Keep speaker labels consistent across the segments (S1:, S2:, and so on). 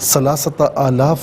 S1: 3,000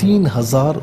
S1: 3,000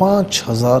S1: 5,000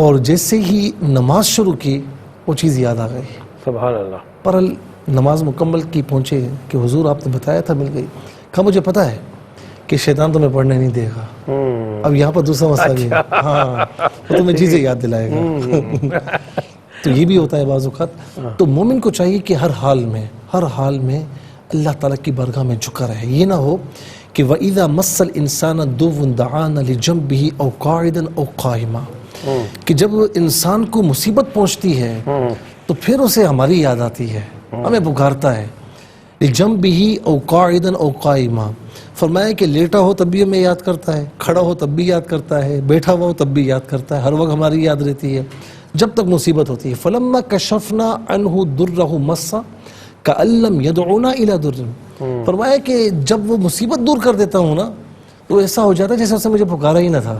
S1: اور جیسے ہی نماز شروع کی وہ چیز یاد آ گئی.
S2: سبحان اللہ.
S1: پر نماز مکمل کی پہنچے کہ حضور آپ نے بتایا تھا مل گئی. کہا مجھے پتا ہے کہ شیطان تمہیں پڑھنے نہیں دے گا. اب یہاں پر دوسرا مسئلہ بھی ہے. ہاں وہ تمہیں چیزیں یاد دلائے گا. تو یہ بھی ہوتا ہے بعض اوقات. تو مومن کو چاہیے کہ ہر حال میں اللہ تعالیٰ کی بارگاہ میں جھکا رہے. یہ نہ ہو کہ وَإِذَا مَسَّ الْإِنسَانَ ضُرٌّ دَعَانَ لِجَنبِهِ أَوْ قَاعِدًا أَوْ قَائِمًا, کہ جب انسان کو مصیبت پہنچتی ہے تو پھر اسے ہماری یاد آتی ہے, ہمیں پکارتا ہے. لِجَنبِهِ أَوْ قَاعِدًا أَوْ قَائِمًا, فرمایا کہ لیٹا ہو تب بھی ہمیں یاد کرتا ہے, کھڑا ہو تب بھی یاد کرتا ہے, بیٹھا ہوا ہو تب بھی یاد کرتا ہے. ہر وقت ہماری یاد رہتی ہے جب تک مصیبت ہوتی ہے. فَلَمَّا كَشَفْنَا عَنْهُ ضُرَّهُ مَسَّ كَأَن لَّمْ يَدْعُونَا إِلَى ضُرٍّ, فرمایا کہ جب وہ مصیبت دور کر دیتا ہوں نا تو ایسا ہو جاتا ہے جیسے اس نے مجھے پکارا ہی نہ تھا,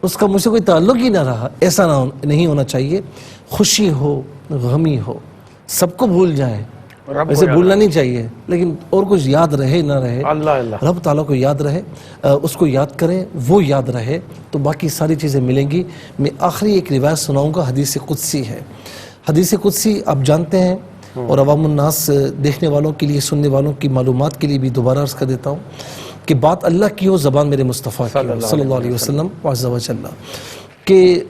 S1: اس کا مجھ سے کوئی تعلق ہی نہ رہا. ایسا نہیں ہونا چاہیے. خوشی ہو, غمی ہو, سب کو بھول جائیں. ویسے بھولنا نہیں چاہیے, لیکن اور کچھ یاد رہے نہ رہے, رب تعالیٰ کو یاد رہے, اس کو یاد کریں, وہ یاد رہے, تو باقی ساری چیزیں ملیں گی. میں آخری ایک روایت سناؤں گا, حدیث قدسی ہے. حدیث قدسی آپ جانتے ہیں, اور عوام الناس دیکھنے والوں کے لیے, سننے والوں کی معلومات کے لیے بھی دوبارہ عرض کر دیتا ہوں کہ بات اللہ کی ہو, زبان میرے مصطفیٰ کی ہو صلی اللہ علیہ وسلم عز و جل, کہ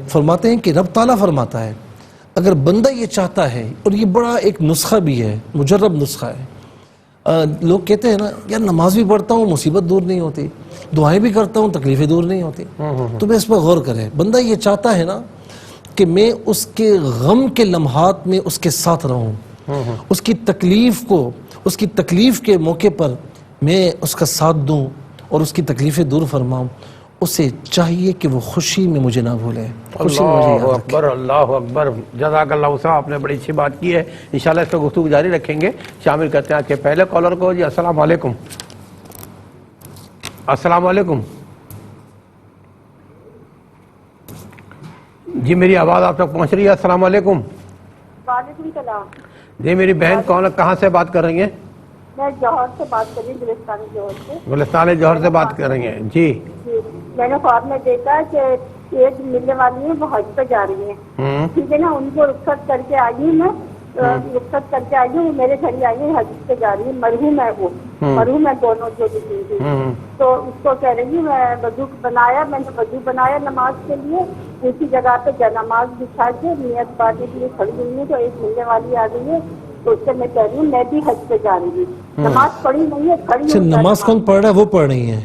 S1: فرماتے ہیں کہ رب تعالیٰ فرماتا ہے اگر بندہ یہ چاہتا ہے, اور یہ بڑا ایک نسخہ بھی ہے, مجرب نسخہ ہے. لوگ کہتے ہیں نا یار نماز بھی پڑھتا ہوں مصیبت دور نہیں ہوتی, دعائیں بھی کرتا ہوں تکلیفیں دور نہیں ہوتی. تو میں اس پر غور کریں. بندہ یہ چاہتا ہے نا کہ میں اس کے غم کے لمحات میں اس کے ساتھ رہوں, اس کی تکلیف کو, اس کی تکلیف کے موقع پر میں اس کا ساتھ دوں اور اس کی تکلیفیں دور فرماؤں, اسے چاہیے کہ وہ خوشی میں مجھے نہ بھولے, خوشی میں مجھے یاد
S2: اللہ
S1: رکھے.
S2: اکبر, اللہ اکبر. جزاک اللہ صاحب, آپ نے بڑی اچھی بات کی ہے. انشاءاللہ اس پہ گفتگو جاری رکھیں گے. شامل کرتے ہیں آج کے پہلے کالر کو. جی السلام علیکم. السلام علیکم. جی میری آواز آپ تک پہنچ رہی ہے؟ السلام علیکم.
S3: وعلیکم السلام.
S2: جی میری بہن کون, کہاں سے بات کر رہی ہیں؟
S3: میں جوہر سے بات کر رہی ہوں, گلستان جوہر سے.
S2: گلستان جوہر سے بات کر رہی ہیں. جی
S3: جی, میں نے خواب میں دیکھا کہ ایک ملنے والی ہے, وہ حج پہ جا رہی ہیں. ٹھیک ہے نا, ان کو رخصت کر کے آئی ہوں, میں رخصت کر کے آئی ہوں, وہ میرے گھر ہی آئی ہے, حج پہ جا رہی ہے. مرحوم ہے وہ, مرحوم ہے دونوں جو بھی تھی. تو اس کو کہہ رہی ہوں میں وضو بنایا, میں نے وضو بنایا نماز کے لیے, اسی جگہ پہ نماز بچھا کے نیت پانے کے لیے کھڑی ہوئی ہے, تو ایک ملنے والی آ گئی ہے. تو اس سے میں کہہ رہی ہوں میں بھی حج پہ جا رہی ہوں. نماز پڑھی نہیں ہے, کھڑی ہوں.
S1: نماز کون پڑھ رہا ہے؟ وہ پڑھ رہی ہیں.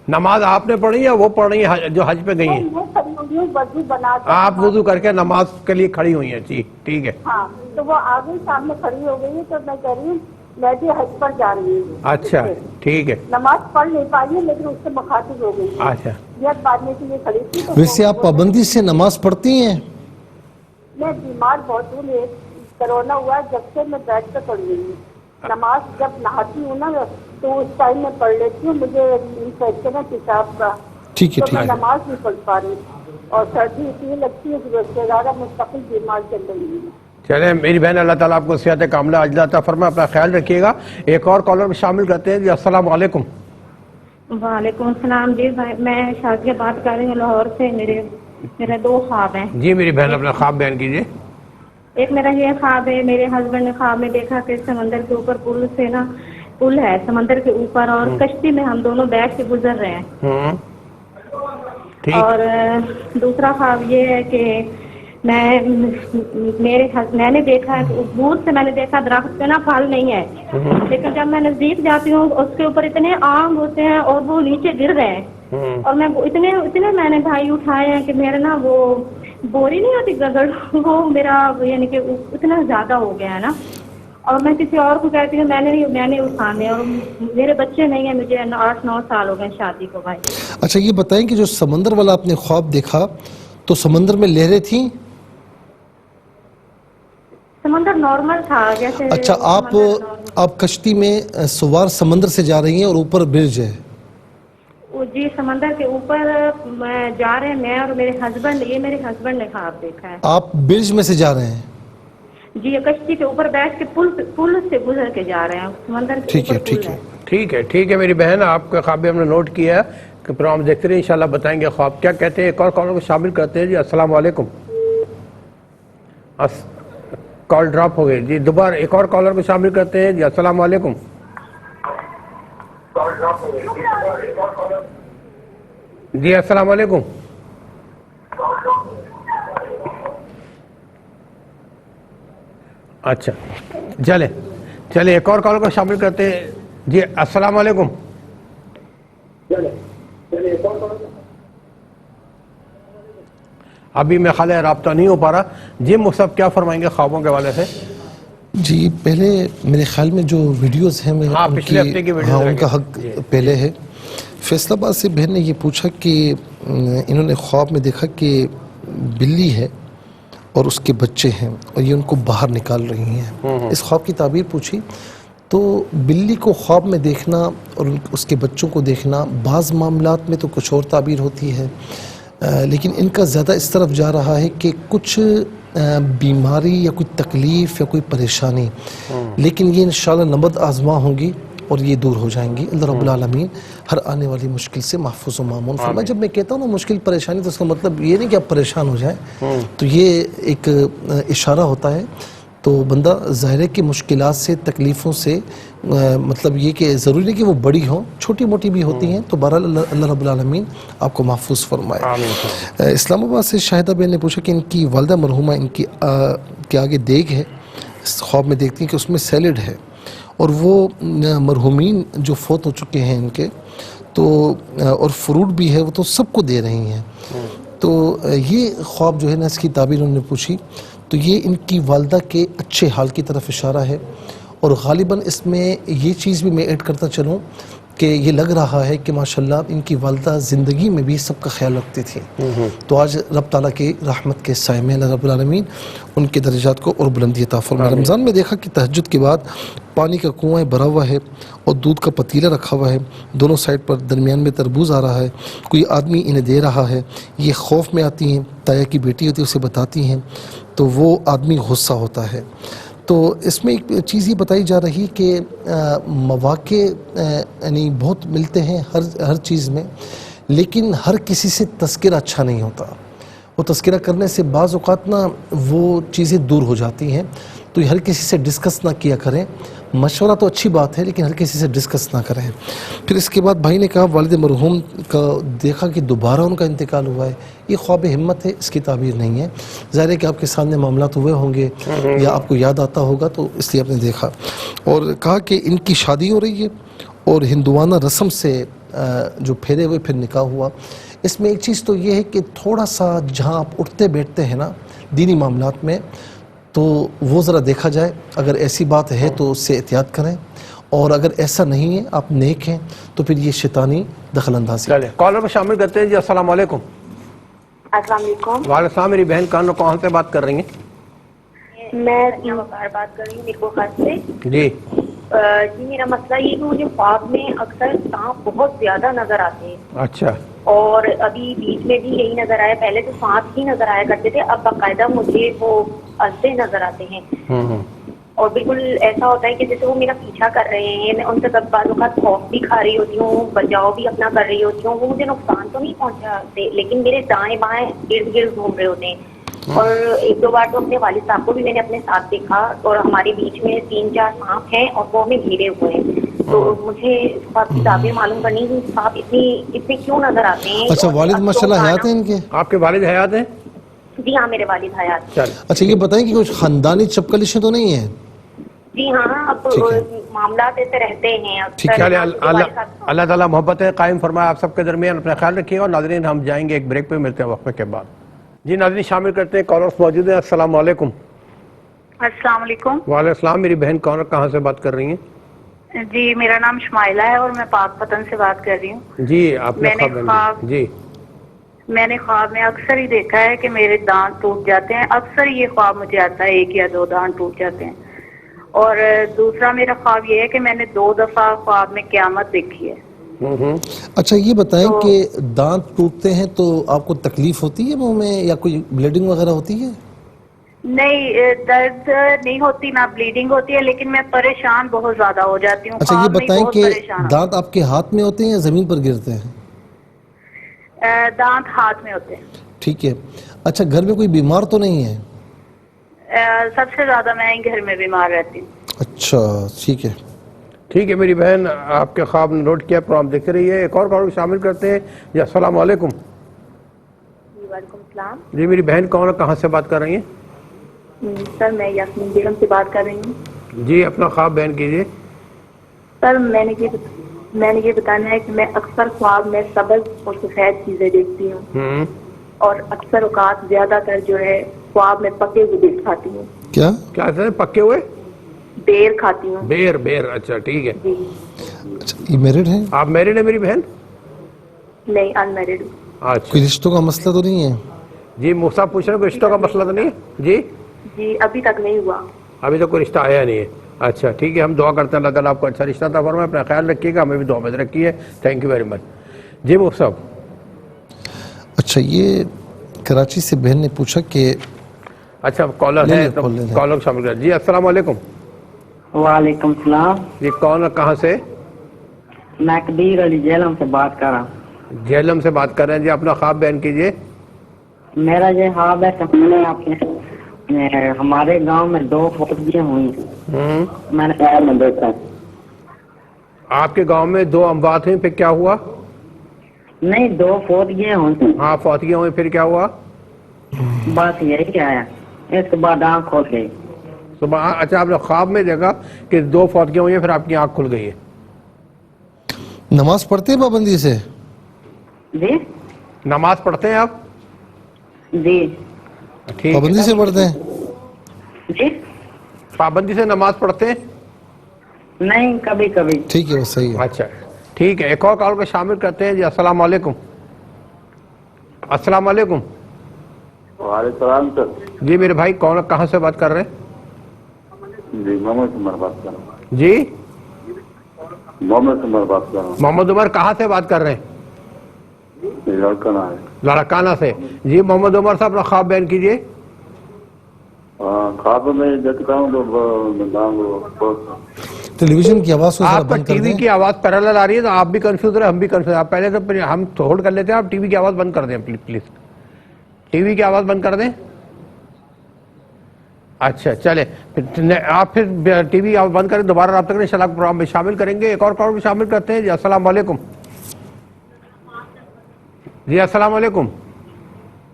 S2: نماز آپ نے پڑھی یا وہ پڑھ رہی ہیں جو حج پہ گئی ہیں؟
S3: میں کھڑی ہوئی ہوں وضو بنا کے.
S2: آپ وضو کر کے نماز کے لیے کھڑی ہوئی ہیں. جی ٹھیک ہے.
S3: ہاں, تو وہ آ گئی سامنے کھڑی ہو گئی ہے, تو میں کہہ رہی ہوں میں بھی حج پر جا رہی ہوں.
S2: اچھا ٹھیک ہے.
S3: نماز پڑھ نہیں پائی ہے لیکن اس سے مخاطب ہو گئی.
S2: اچھا,
S3: نیت باندھنے کے لیے کھڑی تھی.
S1: ویسے آپ پابندی سے نماز پڑھتی ہیں؟
S3: میں بیمار بہت ہوں, کرونا ہوا ہے, جب سے میں بیڈ پہ پڑ گئی ہوں. نماز جب نہاتی ہوں نا تو اس ٹائم میں پڑھ لیتی ہوں. مجھے انفیکشن ہے پیشاب کا, تو میں نماز نہیں پڑھ پا رہی, اور سردی اتنی لگتی ہے کہ اس سے زیادہ مستقل بیمار چل رہی ہوں.
S2: چلیں میری بہن, اللہ تعالیٰ آپ کو صحت کاملہ عاجلہ عطا فرمائے. اپنا خیال رکھیے گا. ایک اور کالر میں شامل کرتے ہیں. جی السلام علیکم.
S4: وعلیکم السلام. جی میں شازیہ بات کر رہی ہوں لاہور سے. میرے دو خواب ہیں.
S2: جی میری بہن اپنا خواب بیان کیجیے.
S4: ایک میرا یہ خواب ہے, میرے ہسبینڈ نے خواب میں دیکھا کہ سمندر کے اوپر پل سے نا, پل ہے سمندر کے اوپر, اور کشتی میں ہم دونوں بیٹھ کے گزر رہے ہیں. اور دوسرا خواب یہ ہے کہ میں نے دیکھا دور سے, میں نے دیکھا درخت پہ نا پھل نہیں ہے, لیکن جب میں نزدیک جاتی ہوں اس کے اوپر اتنے آم ہوتے ہیں اور وہ نیچے گر رہے ہیں. اور میں اتنے میں نے بھائی اٹھائے ہیں کہ میرا نا وہ بوری نہیں ہوتی گگڑ, وہ میرا یعنی کہ اتنا زیادہ ہو گیا ہے نا. اور میں کسی اور کو کہتی ہوں میں نے اٹھانے, اور میرے بچے نہیں ہیں, مجھے 8-9 سال ہو گئے شادی کو. بھائی
S1: اچھا یہ بتائیں کہ جو سمندر والا آپ نے خواب دیکھا تو سمندر میں لہریں تھیں؟
S4: سمندر نارمل تھا جیسے.
S1: اچھا آپ کشتی میں سوار سمندر سے جا رہی ہیں اور اوپر برج ہے؟
S4: جی سمندر کے اوپر جا رہے ہیں میں اور میرے ہسبینڈ. یہ میرے ہسبینڈ نے خواب دیکھا ہے.
S1: آپ برج میں سے جا رہے ہیں؟
S4: جی کشتی کے اوپر بیٹھ کے پل سے گزر کے جا رہے ہیں سمندر کے اوپر.
S2: ٹھیک ہے میری بہن, آپ کا خواب بھی ہم نے نوٹ کیا ہے. کہ پروگرام دیکھتے رہے انشاءاللہ بتائیں گے خواب کیا کہتے ہیں. ایک اور کالر کو شامل کرتے ہیں. جی السلام علیکم. کال ڈراپ ہو گئی. جی دوبارہ ایک اور کالر کو شامل کرتے ہیں. جی السلام علیکم. جی السلام علیکم. اچھا چلے ایک اور کالر کو شامل کرتے ہیں. جی السلام علیکم. ابھی میں خیال ہے رابطہ نہیں ہو پا رہا. جی مصعب کیا فرمائیں گے خوابوں کے حوالے سے؟
S1: جی پہلے میرے خیال میں جو ویڈیوز ہیں میں
S2: پچھلے ہفتے کی ویڈیوز
S1: ان کا حق پہلے ہے. فیصل آباد سے بہن نے یہ پوچھا کہ انہوں نے خواب میں دیکھا کہ بلی ہے اور اس کے بچے ہیں اور یہ ان کو باہر نکال رہی ہیں. اس خواب کی تعبیر پوچھی تو بلی کو خواب میں دیکھنا اور اس کے بچوں کو دیکھنا بعض معاملات میں تو کچھ اور تعبیر ہوتی ہے، لیکن ان کا زیادہ اس طرف جا رہا ہے کہ کچھ بیماری یا کوئی تکلیف یا کوئی پریشانی، لیکن یہ انشاءاللہ نبض آزما ہوں گی اور یہ دور ہو جائیں گی. اللہ رب العالمین ہر آنے والی مشکل سے محفوظ و مامون فرمائے. جب میں کہتا ہوں نا مشکل پریشانی تو اس کا مطلب یہ نہیں کہ آپ پریشان ہو جائیں، تو یہ ایک اشارہ ہوتا ہے. تو بندہ ظاہر ہے کہ مشکلات سے تکلیفوں سے مطلب یہ کہ ضروری نہیں کہ وہ بڑی ہوں، چھوٹی موٹی بھی ہوتی ہیں، تو بہرحال اللہ رب العالمین آپ کو محفوظ فرمائے. اسلام آباد سے شاہدہ بہن نے پوچھا کہ ان کی والدہ مرحومہ ان کی کے آگے دیگ ہے، خواب میں دیکھتی ہیں کہ اس میں سیلڈ ہے اور وہ مرحومین جو فوت ہو چکے ہیں ان کے تو اور فروٹ بھی ہے وہ تو سب کو دے رہی ہیں. تو یہ خواب جو ہے نا اس کی تعبیر انہوں نے پوچھی تو یہ ان کی والدہ کے اچھے حال کی طرف اشارہ ہے. اور غالباً اس میں یہ چیز بھی میں ایڈ کرتا چلوں کہ یہ لگ رہا ہے کہ ماشاءاللہ ان کی والدہ زندگی میں بھی سب کا خیال رکھتی تھی، تو آج رب تعالیٰ کی رحمت کے سائے میں اللہ رب العالمین ان کے درجات کو اور بلندی عطا فرمائے. رمضان میں دیکھا کہ تہجد کے بعد پانی کا کنواں بھرا ہوا ہے اور دودھ کا پتیلا رکھا ہوا ہے، دونوں سائڈ پر درمیان میں تربوز آ رہا ہے، کوئی آدمی انہیں دے رہا ہے. یہ خوف میں آتی ہیں، تایا کی بیٹی ہوتی ہے اسے بتاتی ہیں تو وہ آدمی غصہ ہوتا ہے. تو اس میں ایک چیز یہ بتائی جا رہی کہ مواقع یعنی بہت ملتے ہیں ہر چیز میں، لیکن ہر کسی سے تذکرہ اچھا نہیں ہوتا. وہ تذکرہ کرنے سے بعض اوقات نا وہ چیزیں دور ہو جاتی ہیں. تو ہر کسی سے ڈسکس نہ کیا کریں. مشورہ تو اچھی بات ہے لیکن ہر کسی سے ڈسکس نہ کریں. پھر اس کے بعد بھائی نے کہا والد مرحوم کا دیکھا کہ دوبارہ ان کا انتقال ہوا ہے. یہ خواب ہمت ہے، اس کی تعبیر نہیں ہے. ظاہر ہے کہ آپ کے سامنے معاملات ہوئے ہوں گے یا آپ کو یاد آتا ہوگا تو اس لیے آپ نے دیکھا. اور کہا کہ ان کی شادی ہو رہی ہے اور ہندوانہ رسم سے جو پھیرے ہوئے پھر نکاح ہوا. اس میں ایک چیز تو یہ ہے کہ تھوڑا سا جہاں آپ اٹھتے بیٹھتے ہیں نا دینی معاملات میں تو وہ ذرا دیکھا جائے. اگر ایسی بات ہے تو اس سے احتیاط کریں، اور اگر ایسا نہیں ہے آپ نیک ہیں تو پھر یہ شیطانی دخل اندازی.
S2: چلے کالر کو شامل کرتے ہیں. جی السلام علیکم.
S3: السلام علیکم.
S2: وعلیکم السلام. میری بہن کہاں سے بات کر رہی ہیں؟
S3: میں وقار بات کر رہی ہوں میرے کو خط سے.
S2: جی
S3: جی میرا مسئلہ یہ کہ مجھے خواب میں اکثر سانپ بہت زیادہ نظر آتے ہیں.
S2: اچھا.
S3: اور ابھی بیچ میں بھی یہی نظر آیا. پہلے تو سانپ ہی نظر آیا کرتے تھے، اب باقاعدہ مجھے وہ اجدے نظر آتے ہیں. اور بالکل ایسا ہوتا ہے کہ جیسے وہ میرا پیچھا کر رہے ہیں. میں ان سے بعض اوقات خوف بھی کھا رہی ہوتی ہوں، بچاؤ بھی اپنا کر رہی ہوتی ہوں. وہ مجھے نقصان تو نہیں پہنچاتے لیکن میرے دائیں بائیں ارد گرد گھوم رہے ہوتے ہیں. اور ایک دو بار تو اپنے والد صاحب کو بھی میں نے اپنے ساتھ دیکھا اور ہمارے بیچ میں 3-4 سانپ ہیں اور وہ ہمیں گھیرے ہوئے ہیں. تو مجھے اس بات کی تعبیر معلوم کرنی ہے کہ سانپ اتنے کیوں نظر آتے ہیں.
S1: اچھا والد ماشاءاللہ حیات ہیں ان کے؟
S2: آپ کے والد حیات ہیں؟
S3: جی ہاں میرے والد حیات.
S1: اچھا یہ بتائیں کہ کچھ خاندانی چپکلشیں تو نہیں ہیں؟
S3: جی ہاں اب معاملات ایسے رہتے ہیں.
S2: اللہ تعالیٰ محبت قائم فرمائے آپ سب کے درمیان. اپنا خیال رکھیے. اور ناظرین ہم جائیں گے ایک بریک پہ، ملتے ہیں وقفے کے بعد. جی ناظرین شامل کرتے ہیں. کالرز موجود ہیں. السلام علیکم.
S3: السلام علیکم.
S2: وعلیکم السلام. میری بہن کہاں سے بات کر رہی ہیں؟
S3: جی میرا نام شمائلہ ہے اور میں پاک پتن سے بات کر رہی ہوں.
S2: جی آپ نے جی
S3: میں نے خواب میں اکثر ہی دیکھا ہے کہ میرے دانت ٹوٹ جاتے ہیں. اکثر یہ خواب مجھے آتا ہے 1 یا 2 دانت ٹوٹ جاتے ہیں. اور دوسرا میرا خواب یہ ہے کہ میں نے 2 دفعہ خواب میں قیامت دیکھی ہے.
S1: اچھا یہ بتائیں کہ دانت ٹوٹتے ہیں تو آپ کو تکلیف ہوتی ہے منہ میں یا کوئی بلیڈنگ وغیرہ ہوتی ہے؟
S3: نہیں درد نہیں ہوتی، نہ بلیڈنگ ہوتی ہے، لیکن میں پریشان بہت زیادہ ہو جاتی ہوں.
S1: اچھا یہ بتائیں کہ دانت آپ کے ہاتھ میں ہوتے ہیں یا زمین پر گرتے ہیں؟
S5: دانت ہاتھ میں ہوتے ہیں.
S1: ٹھیک ہے. اچھا گھر میں کوئی بیمار تو نہیں ہے؟
S5: سب سے زیادہ میں ہی گھر میں بیمار رہتی ہوں.
S1: اچھا ٹھیک ہے.
S2: ٹھیک ہے میری بہن، آپ کے خواب نے نوٹ کیا، پروگرام دیکھ رہی ہے. ایک اور کال شامل کرتے ہیں. جی السلام علیکم.
S5: وعلیکم السلام.
S2: جی میری بہن کون ہے، کہاں سے بات کر رہی ہیں؟
S5: سر میں یاسمین بیگم سے بات کر رہی ہوں.
S2: جی اپنا خواب بیان کیجیے.
S5: سر میں نے یہ بتانا ہے کہ میں اکثر خواب میں سبز اور سفید چیزیں دیکھتی ہوں اور اکثر اوقات زیادہ تر جو ہے خواب میں پکے ہوئے دیکھ کھاتی ہوں.
S1: کیا
S2: پکے ہوئے
S5: بیر کھاتی ہوں.
S2: بیر. اچھا ٹھیک ہے.
S5: جی.
S1: اچھا یہ میرڈ ہیں؟
S2: آپ میرڈ ہیں میری بہن؟
S5: نہیں، ان میرڈ.
S2: اچھا
S1: کوئی رشتوں کا مسئلہ تو نہیں ہے؟
S2: جی مختار پوچھ رہے ہیں کوئی رشتوں کا مسئلہ تو نہیں ہے؟
S5: جی ابھی تک نہیں ہوا.
S2: ابھی تک کوئی رشتہ آیا نہیں ہے. اچھا ٹھیک ہے، ہم دعا کرتے ہیں اللہ تعالیٰ آپ کو اچھا رشتہ عطا فرمائے. اپنا خیال رکھیے گا، ہمیں بھی دعا میں رکھیے. Thank you very much. جی مفتی صاحب.
S1: اچھا یہ کراچی سے بہن نے پوچھا کہ
S2: اچھا کالر ہے تو کالر شامل کر. جی السلام علیکم.
S6: وعلیکم السلام.
S2: جی کون کہاں سے؟
S6: میں کبیر علی جہلم سے بات کر رہا ہوں.
S2: جہلم سے بات کر رہے ہیں. جی اپنا خواب بیان کیجیے.
S6: میرا یہ خواب ہے کہ ہمارے گاؤں میں 2 فوجیاں ہوئی. میں نے خواب میں دیکھا.
S2: آپ کے گاؤں میں 2 اموات ہوئیں، پھر کیا ہوا؟
S6: نہیں 2 فوجیاں ہوئی.
S2: ہاں فوتگیاں ہوئیں، پھر کیا ہوا؟
S6: بس یہی کیا ہے. اس کے بعد آنکھ کھول گئی.
S2: اچھا آپ نے خواب میں دیکھا کہ 2 فوتگیاں ہوئی ہیں، پھر آپ کی آنکھ کھل گئی ہے.
S1: نماز پڑھتے ہیں پابندی سے؟
S6: جی
S2: نماز پڑھتے ہیں آپ؟
S6: جی
S2: ٹھیک.
S1: پابندی سے پڑھتے ہیں؟
S6: جی
S2: پابندی سے نماز پڑھتے ہیں؟
S6: نہیں کبھی کبھی.
S1: ٹھیک ہے بس صحیح ہے.
S2: اچھا ٹھیک ہے. ایک اور کال کو شامل کرتے ہیں. جی السلام علیکم. السلام علیکم.
S7: وعلیکم السلام سر.
S2: جی میرے بھائی کون کہاں سے بات کر رہے ہیں؟
S7: جی محمد عمر بات کر رہا ہوں.
S2: جی
S7: محمد عمر بات کر رہا ہوں.
S2: محمد عمر کہاں سے بات کر رہے ہیں؟
S7: لڑکنا ہے.
S2: لڑکانہ سے. جی محمد عمر صاحب اپنا خواب بیان کیجیے.
S7: خواب میں دیکھتا ہوں تو
S1: ٹیلی ویژن کی آواز کو ذرا
S2: آپ کا
S1: بند کر
S2: ٹی وی
S1: دیں.
S2: کی آواز پیرالل آ رہی ہے تو آپ بھی کنفیوز رہے، ہم بھی کنفیوز. آپ پہلے تو ہم ہولڈ کر لیتے ہیں، آپ ٹی وی کی آواز بند کر دیں پلیز. ٹی وی کی آواز بند کر دیں. اچھا چلے آپ پھر ٹی وی بند کریں، دوبارہ رابطہ کریں، انشاءاللہ پروگرام میں شامل کریں گے. ایک اور کال بھی شامل کرتے ہیں. جی السلام علیکم. جی السلام علیکم.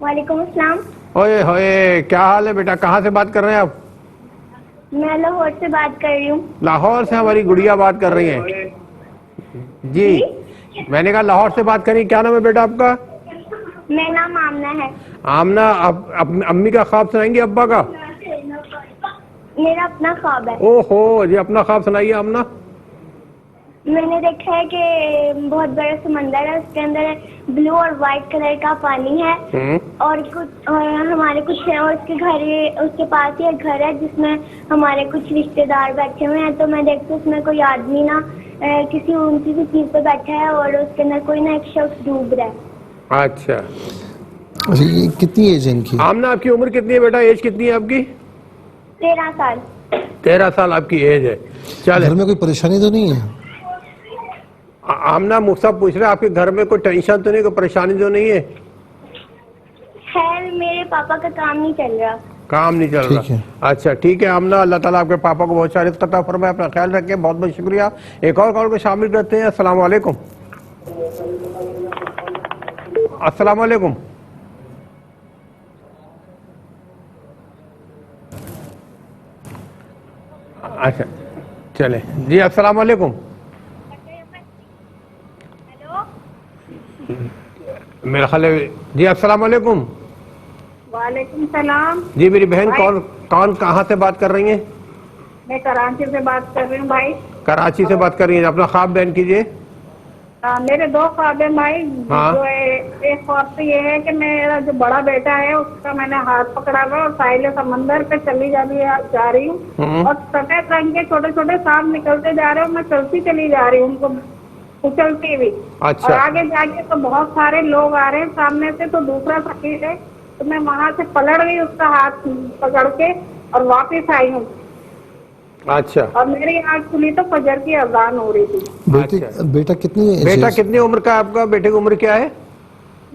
S8: وعلیکم السلام.
S2: اوئے ہوئے کیا حال ہے بیٹا، کہاں سے بات کر رہے ہیں آپ؟
S8: میں لاہور سے بات کر رہی ہوں.
S2: لاہور سے ہماری گڑیا بات کر رہی ہیں. جی میں نے کہا لاہور سے بات کری. کیا نام ہے بیٹا آپ کا؟
S8: میرا نام آمنہ ہے.
S2: آمنہ. امی کا خواب سنائیں گے ابا کا؟
S8: میرا اپنا خواب ہے.
S2: او ہو جی اپنا خواب سنائیے آمنہ.
S8: میں نے دیکھا ہے کہ بہت بڑا سمندر ہے، اس کے اندر بلو اور وائٹ کلر کا پانی ہے اور کچھ ہمارے کچھ اور اس کے پاس ہی ایک گھر ہے جس میں ہمارے کچھ رشتے دار بیٹھے ہوئے ہیں. تو میں دیکھتی ہوں اس میں کوئی آدمی نا کسی اونچی سی چیز پہ بیٹھا ہے اور اس کے اندر کوئی نہ ایک شخص ڈوب رہا ہے.
S2: اچھا
S1: یہ کتنی ایج ہے ان کی؟
S2: آمنہ آپ کی عمر کتنی ہے بیٹا، ایج کتنی ہے آپ کی؟
S8: 13 سال.
S2: 13 سال آپ کی ایج ہے. چلے
S1: گھر میں کوئی پریشانی تو نہیں ہے؟
S2: آمنہ مفتی پوچھ رہے ہیں آپ کے گھر میں کوئی ٹینشن تو نہیں، کوئی پریشانی تو نہیں ہے؟
S8: خیر میرے پاپا کا کام نہیں چل رہا.
S2: کام نہیں چل رہا. اچھا ٹھیک ہے آمنہ، اللہ تعالیٰ آپ کے پاپا کو بہت سارے رزق عطا فرمائے. اپنا خیال رکھیں. بہت بہت شکریہ. ایک اور کال کو شامل کرتے ہیں. السلام علیکم. السلام علیکم. اچھا چلے. جی السلام علیکم. میرا خیال ہے. جی السلام علیکم.
S3: وعلیکم السلام.
S2: جی میری بہن کون کہاں سے بات کر رہی ہیں؟
S3: میں کراچی سے بات کر رہی ہوں بھائی.
S2: کراچی سے بات کر رہی ہیں. اپنا خواب بیان کیجیے.
S3: میرے 2 خواب ہیں بھائی. جو ایک خواب تو یہ ہے کہ میرا جو بڑا بیٹا ہے اس کا میں نے ہاتھ پکڑا ہوا اور ساحل سمندر پہ چلی جا رہی ہوں اور سفید رنگ کے چھوٹے چھوٹے سانپ نکلتے جا رہے ہیں. میں چلتی چلی جا رہی ہوں ان کو اچلتی ہوئی. اور آگے جا کے تو بہت سارے لوگ آ رہے ہیں سامنے سے. تو دوسرا فقیر ہے تو میں وہاں سے پلٹ گئی اس کا ہاتھ پکڑ کے اور واپس آئی ہوں.
S2: اچھا.
S3: اور میری آنکھ کھلی تو فجر کی اذان ہو رہی تھی.
S1: بیٹا کتنی
S2: عمر کا ہے آپ کا؟ بیٹے کی عمر کیا ہے؟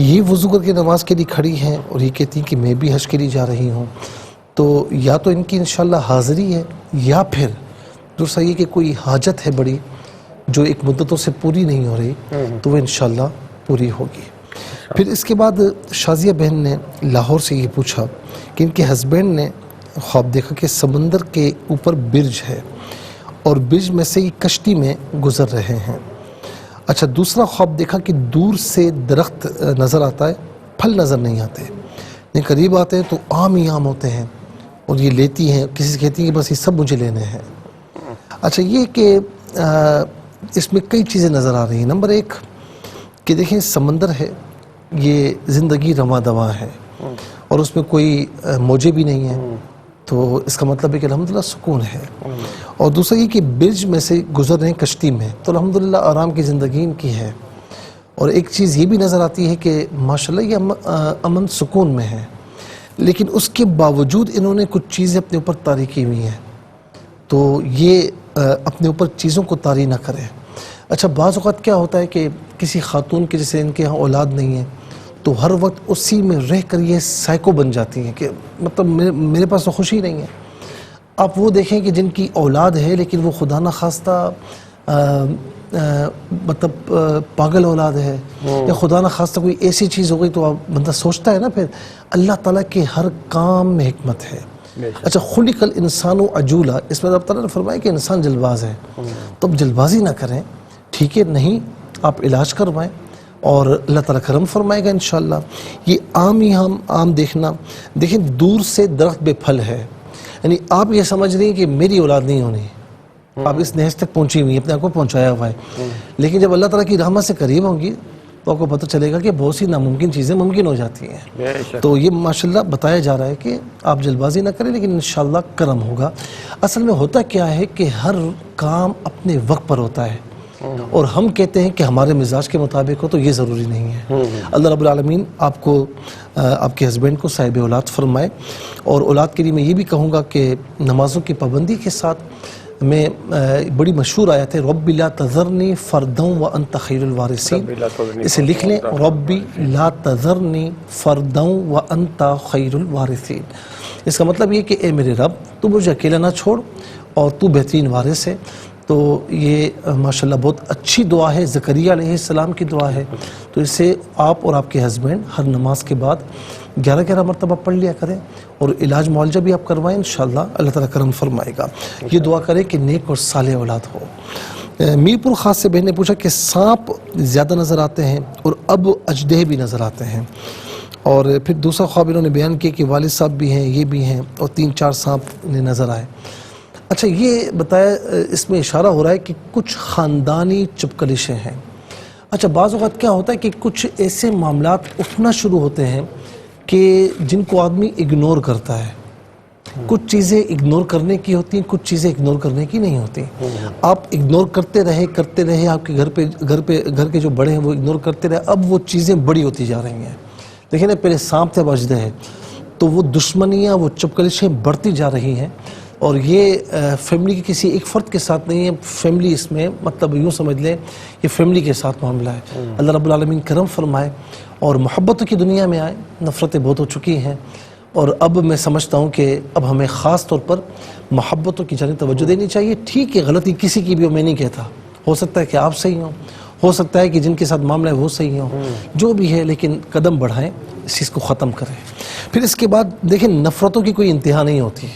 S1: یہ وضو کر کے نماز کے لیے کھڑی ہیں اور یہ کہتی ہیں کہ میں بھی حج کے لیے جا رہی ہوں، تو یا تو ان کی انشاءاللہ حاضری ہے، یا پھر دوسرا یہ کہ کوئی حاجت ہے بڑی جو ایک مدتوں سے پوری نہیں ہو رہی، تو وہ انشاءاللہ پوری ہوگی۔ پھر اس کے بعد شازیہ بہن نے لاہور سے یہ پوچھا کہ ان کے ہسبینڈ نے خواب دیکھا کہ سمندر کے اوپر برج ہے اور برج میں سے یہ کشتی میں گزر رہے ہیں۔ اچھا، دوسرا خواب دیکھا کہ دور سے درخت نظر آتا ہے، پھل نظر نہیں آتے، لیکن قریب آتے ہیں تو آم ہی آم ہوتے ہیں اور یہ لیتی ہیں، کسی سے کہتی ہیں کہ بس یہ سب مجھے لینے ہیں۔ اچھا، یہ کہ اس میں کئی چیزیں نظر آ رہی ہیں۔ نمبر ایک کہ دیکھیں سمندر ہے، یہ زندگی رواں دواں ہے اور اس میں کوئی موجیں بھی نہیں ہیں، تو اس کا مطلب ہے کہ الحمدللہ سکون ہے۔ اور دوسرا یہ کہ برج میں سے گزر رہے ہیں کشتی میں، تو الحمدللہ آرام کی زندگی ان کی ہے۔ اور ایک چیز یہ بھی نظر آتی ہے کہ ماشاءاللہ یہ امن سکون میں ہے، لیکن اس کے باوجود انہوں نے کچھ چیزیں اپنے اوپر طاری کی ہوئی ہیں، تو یہ اپنے اوپر چیزوں کو طاری نہ کریں۔ اچھا، بعض اوقات کیا ہوتا ہے کہ کسی خاتون کے جیسے ان کے ہاں اولاد نہیں ہے تو ہر وقت اسی میں رہ کر یہ سائیکو بن جاتی ہیں کہ مطلب میرے پاس تو خوشی نہیں ہے۔ آپ وہ دیکھیں کہ جن کی اولاد ہے لیکن وہ خدا نخواستہ مطلب پاگل اولاد ہے یا خدا نخواستہ کوئی ایسی چیز ہو گئی، تو بندہ سوچتا ہے نا پھر اللہ تعالیٰ کے ہر کام میں حکمت ہے۔ اچھا، خلق الانسان عجولا، اس میں اللہ تعالیٰ نے فرمایا کہ انسان جلد باز ہے، تو اب جلد بازی نہ کریں، ٹھیک ہے؟ نہیں، آپ علاج کروائیں اور اللہ تعالیٰ کرم فرمائے گا انشاءاللہ۔ یہ عام ہی ہم عام دیکھنا، دیکھیں دور سے درخت بے پھل ہے، یعنی آپ یہ سمجھ رہی ہیں کہ میری اولاد نہیں ہونی، آپ اس نہج تک پہنچی ہوئی ہیں، اپنے آپ کو پہنچایا ہوا ہے، لیکن جب اللہ تعالیٰ کی رحمت سے قریب ہوں گی تو آپ کو پتہ چلے گا کہ بہت سی ناممکن چیزیں ممکن ہو جاتی ہیں۔ تو یہ ماشاءاللہ بتایا جا رہا ہے کہ آپ جلد بازی نہ کریں، لیکن انشاءاللہ کرم ہوگا۔ اصل میں ہوتا کیا ہے کہ ہر کام اپنے وقت پر ہوتا ہے، اور ہم کہتے ہیں کہ ہمارے مزاج کے مطابق ہو، تو یہ ضروری نہیں ہے۔ اللہ رب العالمین آپ کو آپ کے ہسبینڈ کو صاحب اولاد فرمائے، اور اولاد کے لیے میں یہ بھی کہوں گا کہ نمازوں کی پابندی کے ساتھ میں بڑی مشہور آیت ہے، رب لا تذرنی فرداً وانت خیر الوارثین، اسے لکھ لیں، ربی لا تذرنی فرداً وانت خیر الوارثین۔ اس کا مطلب یہ کہ اے میرے رب، تو مجھے اکیلا نہ چھوڑ اور تو بہترین وارث ہے۔ تو یہ ماشاءاللہ بہت اچھی دعا ہے، زکریا علیہ السلام کی دعا ہے، تو اسے آپ اور آپ کے ہسبینڈ ہر نماز کے بعد 11 مرتبہ پڑھ لیا کریں، اور علاج معالجہ بھی آپ کروائیں، انشاءاللہ اللہ تعالیٰ کرم فرمائے گا۔ یہ دعا کریں کہ نیک اور صالح اولاد ہو۔ میرپور خاص سے بہن نے پوچھا کہ سانپ زیادہ نظر آتے ہیں اور اب اژدہے بھی نظر آتے ہیں، اور پھر دوسرا خواب انہوں نے بیان کیا کہ والد صاحب بھی ہیں، یہ بھی ہیں، اور 3-4 سانپ انہیں نظر آئے۔ اچھا، یہ بتایا اس میں اشارہ ہو رہا ہے کہ کچھ خاندانی چپکلشیں ہیں۔ اچھا، بعض اوقات کیا ہوتا ہے کہ کچھ ایسے معاملات اٹھنا شروع ہوتے ہیں کہ جن کو آدمی اگنور کرتا ہے، کچھ چیزیں اگنور کرنے کی ہوتی ہیں، کچھ چیزیں اگنور کرنے کی نہیں ہوتی۔ آپ اگنور کرتے رہے، آپ کے گھر کے جو بڑے ہیں وہ اگنور کرتے رہے، اب وہ چیزیں بڑی ہوتی جا رہی ہیں۔ دیکھیں نا، پہلے سانپ تھے، اب اژدہے ہے، تو وہ دشمنیاں، وہ چپکلشیں بڑھتی جا رہی ہیں، اور یہ فیملی کے کسی ایک فرد کے ساتھ نہیں ہے، فیملی اس میں مطلب یوں سمجھ لیں یہ فیملی کے ساتھ معاملہ ہے۔ اللہ رب العالمین کرم فرمائے اور محبتوں کی دنیا میں آئے، نفرتیں بہت ہو چکی ہیں، اور اب میں سمجھتا ہوں کہ اب ہمیں خاص طور پر محبتوں کی جانب توجہ دینی چاہیے۔ ٹھیک ہے، غلطی کسی کی بھی ہو، میں نہیں کہتا، ہو سکتا ہے کہ آپ صحیح ہوں، ہو سکتا ہے کہ جن کے ساتھ معاملہ ہے وہ صحیح ہوں، جو بھی ہے، لیکن قدم بڑھائیں، اس چیز کو ختم کریں۔ پھر اس کے بعد دیکھیں، نفرتوں کی کوئی انتہا نہیں ہوتی،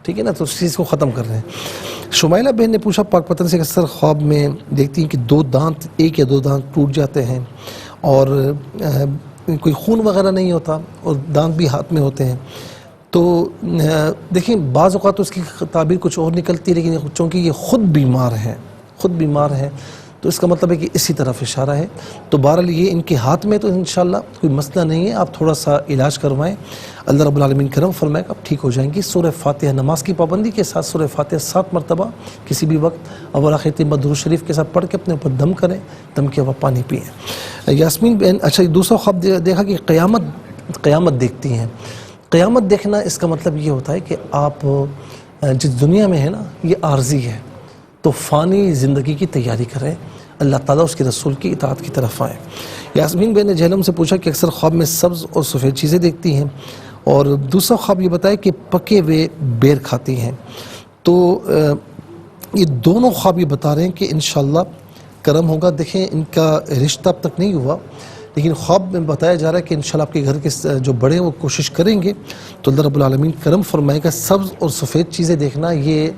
S1: ٹھیک ہے نا، تو اس چیز کو ختم کر رہے ہیں۔ شمائلہ بہن نے پوچھا پاک پتن سے، اکثر خواب میں دیکھتی ہیں کہ 2 دانت، 1 یا 2 دانت ٹوٹ جاتے ہیں، اور کوئی خون وغیرہ نہیں ہوتا، اور دانت بھی ہاتھ میں ہوتے ہیں، تو دیکھیں بعض اوقات تو اس کی تعبیر کچھ اور نکلتی ہے، لیکن چونکہ یہ خود بیمار ہیں تو اس کا مطلب ہے کہ اسی طرف اشارہ ہے۔ تو بہرحال یہ ان کے ہاتھ میں، تو انشاءاللہ کوئی مسئلہ نہیں ہے، آپ تھوڑا سا علاج کروائیں، اللہ رب العالمین کرم فرمائے گا، آپ ٹھیک ہو جائیں گی۔ سورہ فاتحہ، نماز کی پابندی کے ساتھ سورہ فاتحہ 7 مرتبہ کسی بھی وقت اول آخر 3 درود شریف کے ساتھ پڑھ کے اپنے اوپر دم کریں، دم کے بعد پانی پئیں۔ یاسمین بہن، اچھا، دوسرا خواب دیکھا کہ قیامت دیکھتی ہیں۔ قیامت دیکھنا اس کا مطلب یہ ہوتا ہے کہ آپ جس دنیا میں ہیں نا، یہ عارضی ہے، تو فانی زندگی کی تیاری کریں، اللہ تعالیٰ اس کے رسول کی اطاعت کی طرف آئیں۔ یاسمین بہن نے جہلم سے پوچھا کہ اکثر خواب میں سبز اور سفید چیزیں دیکھتی ہیں، اور دوسرا خواب یہ بتایا کہ پکے ہوئے بیر کھاتی ہیں. تو یہ دونوں خواب یہ بتا رہے ہیں کہ انشاءاللہ کرم ہوگا. دیکھیں ان کا رشتہ اب تک نہیں ہوا، لیکن خواب میں بتایا جا رہا ہے کہ انشاءاللہ آپ کے گھر کے جو بڑے ہیں وہ کوشش کریں گے تو اللہ رب العالمین کرم فرمائے گا. سبز اور سفید چیزیں دیکھنا یہ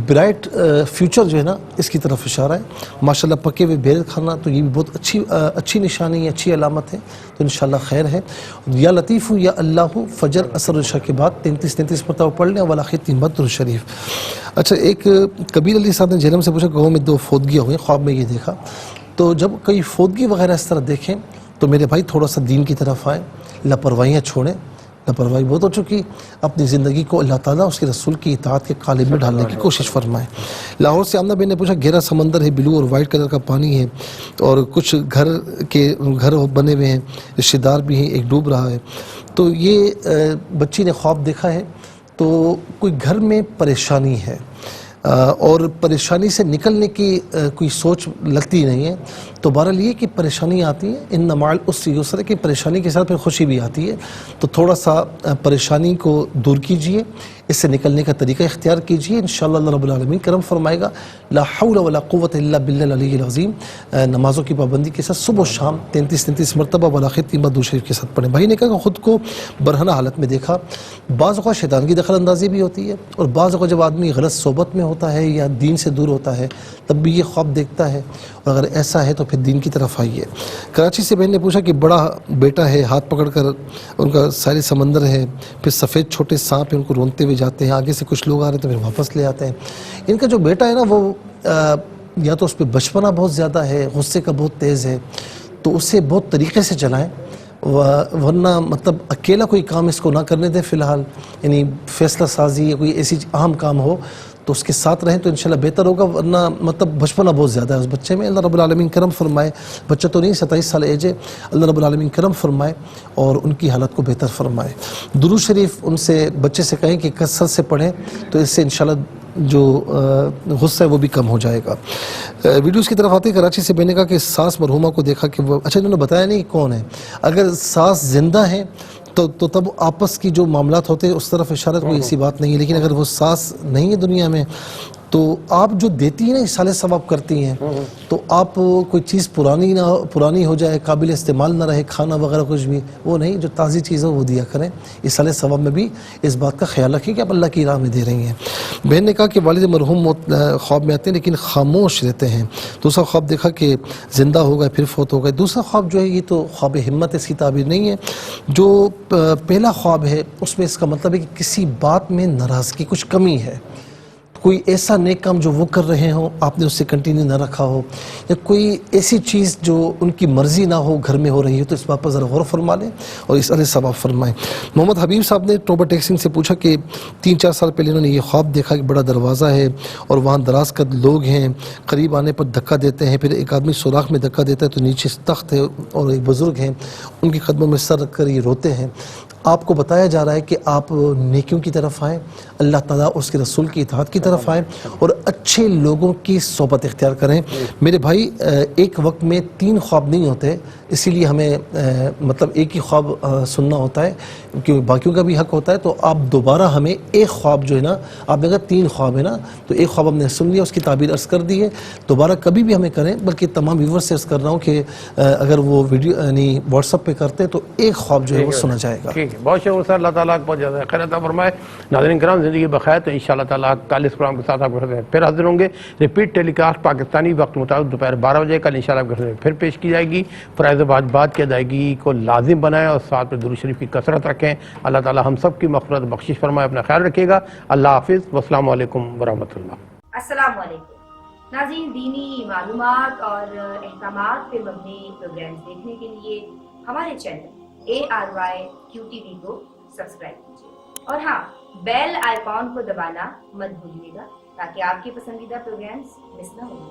S1: برائٹ فیوچر جو ہے نا اس کی طرف اشارہ ہے. ماشاءاللہ پکے ہوئے بیر کھانا تو یہ بھی بہت اچھی نشانی ہے، اچھی علامت ہے. تو انشاءاللہ خیر ہے. یا لطیف یا اللہ فجر اثر عشاء کے بعد 33 مرتبہ پڑھ لیں، والآخر 3 بار درود شریف. اچھا، ایک کبیر علی صاحب نے جہلم سے پوچھا گاؤں میں 2 فوتگیاں ہوئیں، خواب میں یہ دیکھا. تو جب کوئی فوتگی وغیرہ اس طرح دیکھیں تو میرے بھائی تھوڑا سا دین کی طرف آئیں، لاپرواہیاں چھوڑیں. لاپرواہی بہت ہو چکی، اپنی زندگی کو اللہ تعالیٰ اس کے رسول کی اطاعت کے قالب میں ڈالنے کی کوشش فرمائیں. لاہور سے آمنہ بہن نے پوچھا گہرا سمندر ہے، بلو اور وائٹ کلر کا پانی ہے، اور کچھ گھر بنے ہوئے ہیں، رشتہ دار بھی ہیں، ایک ڈوب رہا ہے. تو یہ بچی نے خواب دیکھا ہے. تو کوئی گھر میں پریشانی ہے اور پریشانی سے نکلنے کی کوئی سوچ لگتی نہیں ہے. تو بہرحال یہ کہ پریشانی آتی ہے، ان مع العسر یسرا کی پریشانی کے ساتھ پھر خوشی بھی آتی ہے. تو تھوڑا سا پریشانی کو دور کیجئے، اس سے نکلنے کا طریقہ اختیار کیجئے، انشاءاللہ اللہ رب العالمین کرم فرمائے گا. لا حول ولا قوت الا باللہ العلی العظیم. نمازوں کی پابندی کے ساتھ صبح و شام 33 مرتبہ والآخر 3 بار درود شریف کے ساتھ پڑھیں. بھائی نے کہا کہ خود کو برہنہ حالت میں دیکھا. بعض اوقات شیطان کی دخل اندازی بھی ہوتی ہے، اور بعض اوقات جب آدمی غلط صحبت میں ہوتا ہے یا دین سے دور ہوتا ہے تب بھی یہ خواب دیکھتا ہے. اور اگر ایسا ہے تو پھر دین کی طرف آئیے. کراچی سے بہن نے پوچھا کہ بڑا بیٹا ہے، ہاتھ پکڑ کر ان کا ساحل سمندر ہے، پھر سفید چھوٹے سانپ ہیں ان کو رونتے ہوئے جاتے ہیں، آگے سے کچھ لوگ آ رہے ہیں تو پھر واپس لے آتے ہیں. ان کا جو بیٹا ہے نا وہ یا تو اس پہ بچپنا بہت زیادہ ہے، غصے کا بہت تیز ہے، تو اسے بہت طریقے سے چلائیں، ورنہ مطلب اکیلا کوئی کام اس کو نہ کرنے دیں. فی الحال یعنی فیصلہ سازی یا کوئی ایسی اہم کام ہو تو اس کے ساتھ رہیں تو انشاءاللہ بہتر ہوگا، ورنہ مطلب بچپنا بہت زیادہ ہے اس بچے میں. اللہ رب العالمین کرم فرمائے. بچہ تو نہیں، 27 سال ایج ہے. اللہ رب العالمین کرم فرمائے اور ان کی حالت کو بہتر فرمائے. درود شریف ان سے بچے سے کہیں کہ کثرت سے پڑھیں تو اس سے انشاءاللہ جو غصہ ہے وہ بھی کم ہو جائے گا. ویڈیوز کی طرف آتے کراچی سے میں نے کہا کہ ساس مرحومہ کو دیکھا کہ وہ اچھا انہوں نے بتایا نہیں کون ہے. اگر ساس زندہ ہیں تو تب آپس کی جو معاملات ہوتے ہیں اس طرف اشارت کوئی ایسی بات نہیں ہے. لیکن اگر وہ ساس نہیں ہے دنیا میں تو آپ جو دیتی ہیں نا اصالہ ثواب کرتی ہیں، تو آپ کوئی چیز پرانی ہو جائے، قابل استعمال نہ رہے، کھانا وغیرہ کچھ بھی وہ نہیں، جو تازی چیز ہے وہ دیا کریں. اصالہ ثواب میں بھی اس بات کا خیال رکھیں کہ آپ اللہ کی راہ میں دے رہی ہیں. بہن نے کہا کہ والد مرحوم خواب میں آتے ہیں لیکن خاموش رہتے ہیں. دوسرا خواب دیکھا کہ زندہ ہو گئے پھر فوت ہو گئے. دوسرا خواب جو ہے یہ تو خواب ہمت اس کی تعبیر نہیں ہے. جو پہلا خواب ہے اس میں اس کا مطلب ہے کہ کسی بات میں ناراضگی، کچھ کمی ہے، کوئی ایسا نیک کام جو وہ کر رہے ہوں آپ نے اس سے کنٹینیو نہ رکھا ہو، یا کوئی ایسی چیز جو ان کی مرضی نہ ہو گھر میں ہو رہی ہے، تو اس بات پر ذرا غور فرما لیں اور اس علیہ ثواب فرمائیں. محمد حبیب صاحب نے ٹوبا ٹیکسنگ سے پوچھا کہ 3-4 سال پہلے انہوں نے یہ خواب دیکھا کہ بڑا دروازہ ہے اور وہاں دراز قد لوگ ہیں، قریب آنے پر دھکا دیتے ہیں، پھر ایک آدمی سوراخ میں دھکا دیتا ہے تو نیچے تخت ہے اور ایک بزرگ ہیں، ان کے قدموں میں سر رکھ کر یہ روتے ہیں. آپ کو بتایا جا رہا ہے کہ آپ نیکیوں کی طرف آئیں، اللہ تعالیٰ اس کے رسول کی اطاعت کی طرف آئیں اور اچھے لوگوں کی صحبت اختیار کریں. میرے بھائی ایک وقت میں 3 خواب نہیں ہوتے، اسی لیے ہمیں مطلب ایک ہی خواب سننا ہوتا ہے کیونکہ باقیوں کا بھی حق ہوتا ہے. تو آپ دوبارہ ہمیں ایک خواب جو ہے نا، آپ نے کہا 3 خواب ہے نا، تو ایک خواب ہم نے سن لیا، اس کی تعبیر عرض کر دی ہے. دوبارہ کبھی بھی ہمیں کریں، بلکہ تمام ویور سے عرض کر رہا ہوں کہ اگر وہ ویڈیو یعنی واٹس ایپ پہ کرتے تو ایک خواب جو ہے وہ سنا جائے گا.
S2: بہت شکریہ سر، اللہ تعالیٰ کو بہت زیادہ خیر عطا فرمائے. ناظرین کرام زندگی بخیر، تو انشاءاللہ تعالیٰ کل اس پروگرام کے ساتھ آپ کے پھر حاضر ہوں گے. ریپیٹ ٹیلی کاسٹ پاکستانی وقت مطابق دوپہر 12 بجے کل انشاءاللہ آپ کے پھر پیش کی جائے گی. فرائض واجبات کی ادائیگی کو لازم بنائیں اور ساتھ میں درود شریف کی کثرت رکھیں. اللہ تعالیٰ ہم سب کی مغفرت بخشش فرمائے. اپنا خیال رکھیے گا. اللہ حافظ والسلام علیکم ورحمۃ اللہ.
S9: السلام علیکم ناظرین. دینی معلومات اور احکامات پہ مبنی پروگرامز دیکھنے کے لیے ہمارے چینل ARYQTV کو سبسکرائب کیجیے اور ہاں بیل آئیکن کو دبانا مت بھولیے گا تاکہ آپ کے پسندیدہ پروگرامز مس نہ ہوں.